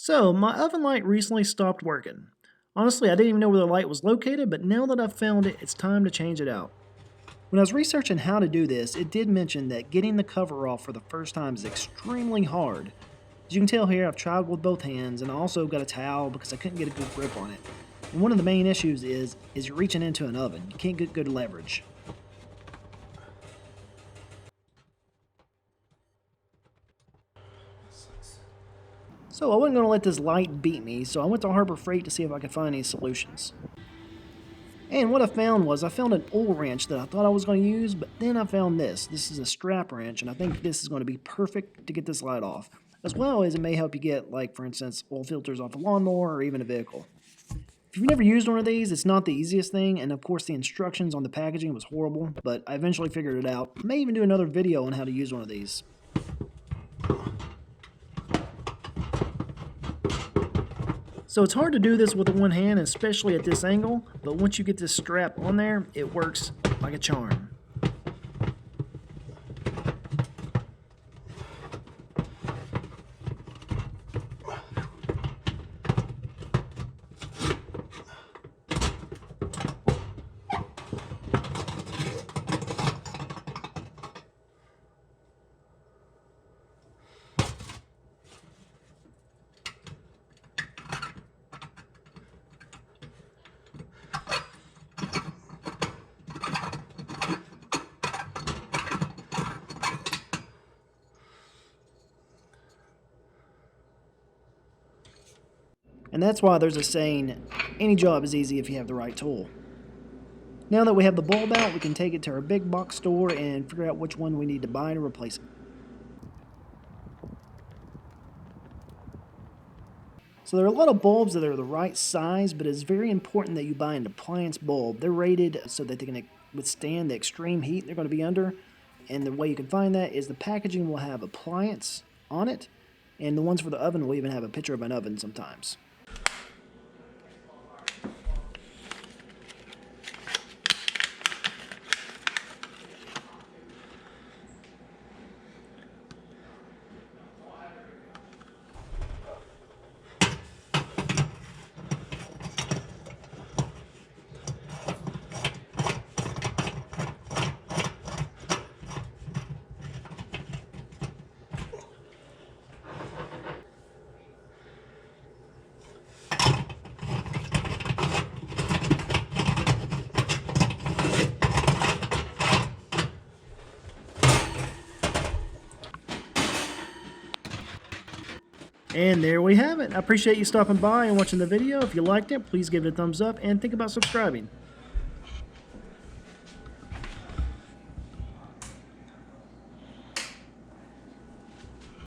So, my oven light recently stopped working. Honestly, I didn't even know where the light was located, but now that I've found it, it's time to change it out. When I was researching how to do this, it did mention that getting the cover off for the first time is extremely hard. As you can tell here, I've tried with both hands, and I also got a towel because I couldn't get a good grip on it. And one of the main issues is you're reaching into an oven. You can't get good leverage. So I wasn't going to let this light beat me, so I went to Harbor Freight to see if I could find any solutions. And what I found was I found an oil wrench that I thought I was going to use, but then I found this. This is a strap wrench, and I think this is going to be perfect to get this light off. As well as it may help you get, like, for instance, oil filters off a lawnmower or even a vehicle. If you've never used one of these, it's not the easiest thing, and of course the instructions on the packaging was horrible, but I eventually figured it out. I may even do another video on how to use one of these. So it's hard to do this with one hand, especially at this angle, but once you get this strap on there, it works like a charm. And that's why there's a saying, any job is easy if you have the right tool. Now that we have the bulb out, we can take it to our big box store and figure out which one we need to buy to replace it. So there are a lot of bulbs that are the right size, but it's very important that you buy an appliance bulb. They're rated so that they can withstand the extreme heat they're going to be under. And the way you can find that is the packaging will have appliance on it, and the ones for the oven will even have a picture of an oven sometimes. And there we have it. I appreciate you stopping by and watching the video. If you liked it, please give it a thumbs up and think about subscribing.